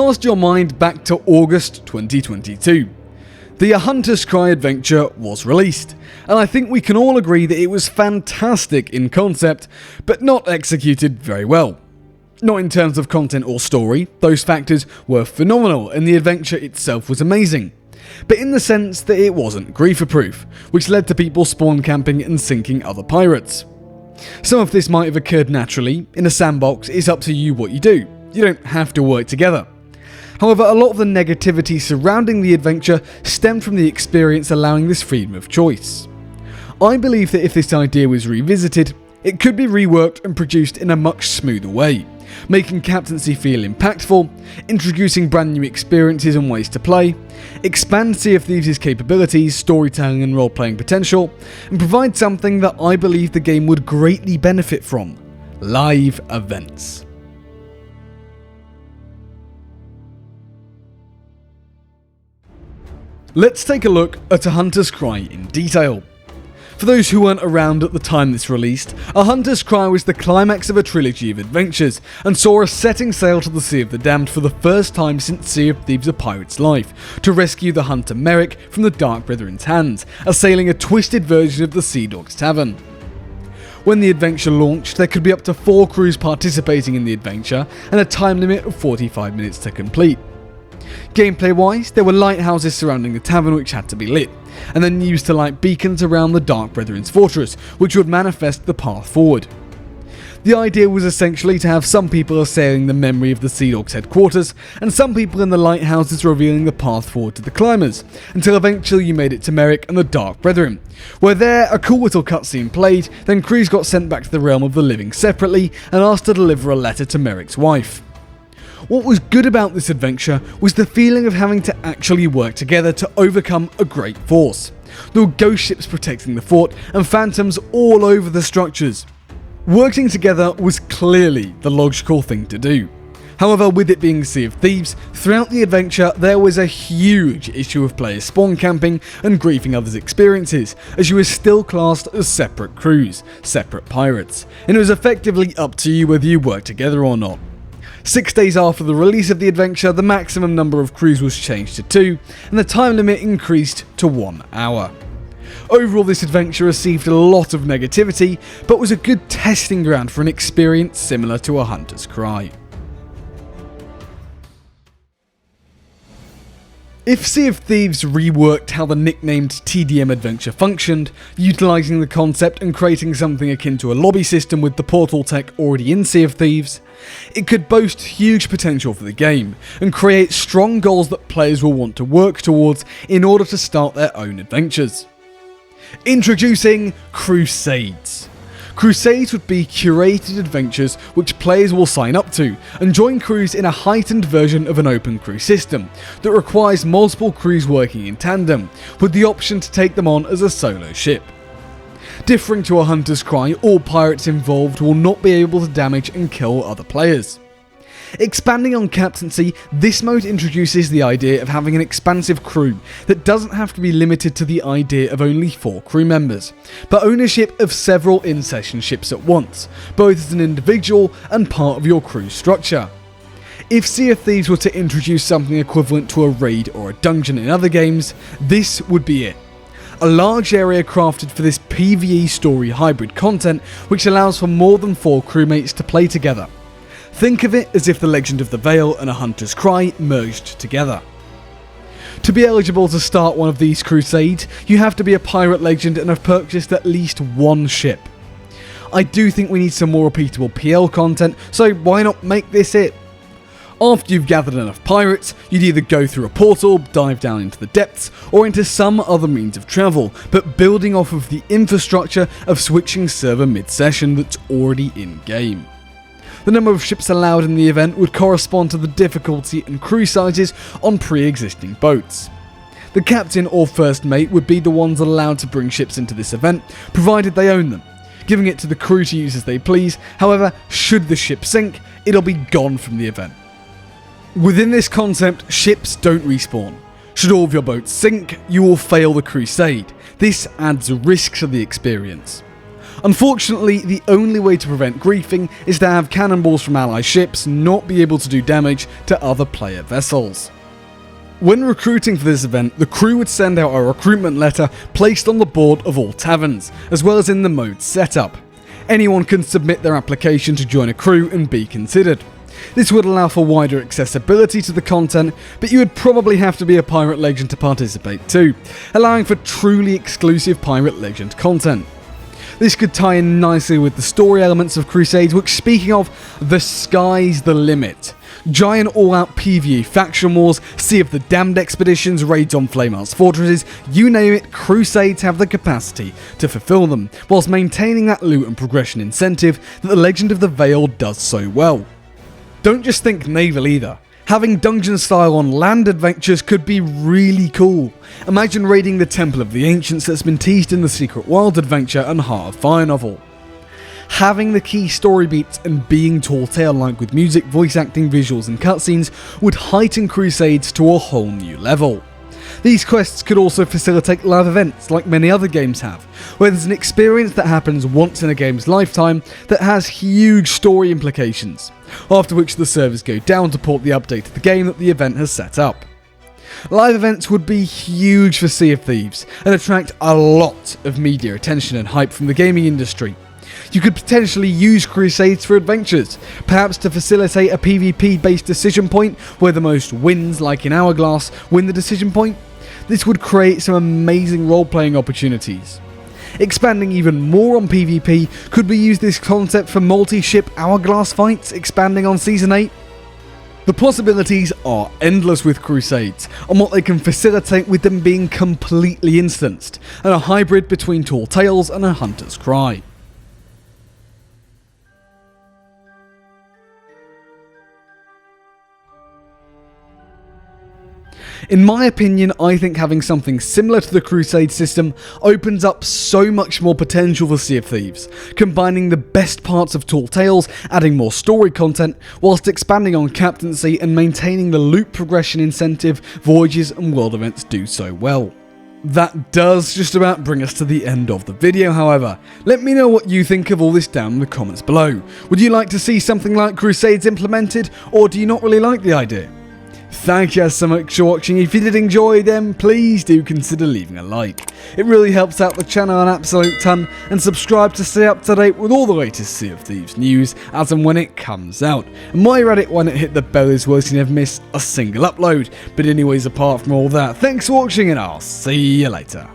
cast your mind back to August 2022. The A Hunter's Cry adventure was released, and I think we can all agree that it was fantastic in concept, but not executed very well. Not in terms of content or story, those factors were phenomenal and the adventure itself was amazing, but in the sense that it wasn't griefer-proof, which led to people spawn camping and sinking other pirates. Some of this might have occurred naturally. In a sandbox, it's up to you what you do. You don't have to work together. However, a lot of the negativity surrounding the adventure stemmed from the experience allowing this freedom of choice. I believe that if this idea was revisited, it could be reworked and produced in a much smoother way, making captaincy feel impactful, introducing brand new experiences and ways to play, expand Sea of Thieves' capabilities, storytelling and role-playing potential, and provide something that I believe the game would greatly benefit from: live events. Let's take a look at A Hunter's Cry in detail. For those who weren't around at the time this released, A Hunter's Cry was the climax of a trilogy of adventures, and saw us setting sail to the Sea of the Damned for the first time since Sea of Thieves: A Pirate's Life, to rescue the hunter Merrick from the Dark Brethren's hands, assailing a twisted version of the Sea Dog's Tavern. When the adventure launched, there could be up to 4 crews participating in the adventure, and a time limit of 45 minutes to complete. Gameplay wise, there were lighthouses surrounding the tavern which had to be lit, and then used to light beacons around the Dark Brethren's fortress, which would manifest the path forward. The idea was essentially to have some people assailing the memory of the Sea Dog's headquarters, and some people in the lighthouses revealing the path forward to the climbers, until eventually you made it to Merrick and the Dark Brethren, where there a cool little cutscene played, then crews got sent back to the realm of the living separately, and asked to deliver a letter to Merrick's wife. What was good about this adventure was the feeling of having to actually work together to overcome a great force. There were ghost ships protecting the fort and phantoms all over the structures. Working together was clearly the logical thing to do. However, with it being Sea of Thieves, throughout the adventure there was a huge issue of players spawn camping and griefing others' experiences, as you were still classed as separate crews, separate pirates, and it was effectively up to you whether you worked together or not. 6 days after the release of the adventure, the maximum number of crews was changed to 2, and the time limit increased to 1 hour. Overall, this adventure received a lot of negativity, but was a good testing ground for an experience similar to A Hunter's Cry. If Sea of Thieves reworked how the nicknamed TDM adventure functioned, utilising the concept and creating something akin to a lobby system with the portal tech already in Sea of Thieves, it could boast huge potential for the game, and create strong goals that players will want to work towards in order to start their own adventures. Introducing Crusades. Crusades would be curated adventures which players will sign up to, and join crews in a heightened version of an open crew system that requires multiple crews working in tandem, with the option to take them on as a solo ship. Differing to A Hunter's Cry, all pirates involved will not be able to damage and kill other players. Expanding on captaincy, this mode introduces the idea of having an expansive crew that doesn't have to be limited to the idea of only 4 crew members, but ownership of several in-session ships at once, both as an individual and part of your crew structure. If Sea of Thieves were to introduce something equivalent to a raid or a dungeon in other games, this would be it. A large area crafted for this PvE story hybrid content which allows for more than 4 crewmates to play together. Think of it as if The Legend of the Veil and A Hunter's Cry merged together. To be eligible to start one of these crusades, you have to be a pirate legend and have purchased at least 1 ship. I do think we need some more repeatable PL content, so why not make this it? After you've gathered enough pirates, you'd either go through a portal, dive down into the depths, or into some other means of travel, but building off of the infrastructure of switching server mid-session that's already in-game. The number of ships allowed in the event would correspond to the difficulty and crew sizes on pre-existing boats. The captain or first mate would be the ones allowed to bring ships into this event, provided they own them, giving it to the crew to use as they please. However, should the ship sink, it'll be gone from the event. Within this concept, ships don't respawn. Should all of your boats sink, you will fail the crusade. This adds risk to the experience. Unfortunately, the only way to prevent griefing is to have cannonballs from ally ships not be able to do damage to other player vessels. When recruiting for this event, the crew would send out a recruitment letter placed on the board of all taverns, as well as in the mode setup. Anyone can submit their application to join a crew and be considered. This would allow for wider accessibility to the content, but you would probably have to be a Pirate Legend to participate too, allowing for truly exclusive Pirate Legend content. This could tie in nicely with the story elements of Crusades, which, speaking of, the sky's the limit. Giant all-out PvE faction wars, Sea of the Damned expeditions, raids on Flameheart's fortresses, you name it, Crusades have the capacity to fulfill them, whilst maintaining that loot and progression incentive that the Legend of the Veil does so well. Don't just think naval either. Having dungeon style on land adventures could be really cool. Imagine raiding the Temple of the Ancients that's been teased in the Secret World adventure and Heart of Fire novel. Having the key story beats and being tall tale-like with music, voice acting, visuals and cutscenes would heighten Crusades to a whole new level. These quests could also facilitate live events like many other games have, where there's an experience that happens once in a game's lifetime that has huge story implications, after which the servers go down to port the update to the game that the event has set up. Live events would be huge for Sea of Thieves and attract a lot of media attention and hype from the gaming industry. You could potentially use Crusades for adventures, perhaps to facilitate a PvP based decision point where the most wins, like in Hourglass, win the decision point. This would create some amazing role-playing opportunities. Expanding even more on PvP, could we use this concept for multi-ship Hourglass fights, expanding on Season 8? The possibilities are endless with Crusades, and what they can facilitate with them being completely instanced, and a hybrid between Tall Tales and A Hunter's Cry. In my opinion, I think having something similar to the Crusade system opens up so much more potential for Sea of Thieves, combining the best parts of Tall Tales, adding more story content, whilst expanding on captaincy and maintaining the loot progression incentive voyages and world events do so well. That does just about bring us to the end of the video, however. Let me know what you think of all this down in the comments below. Would you like to see something like Crusades implemented, or do you not really like the idea? Thank you so much for watching. If you did enjoy them, please do consider leaving a like. It really helps out the channel an absolute ton, and subscribe to stay up to date with all the latest Sea of Thieves news as and when it comes out. And while you're at it, why not hit the bell as well so you never miss a single upload. But anyways, apart from all that, thanks for watching and I'll see you later.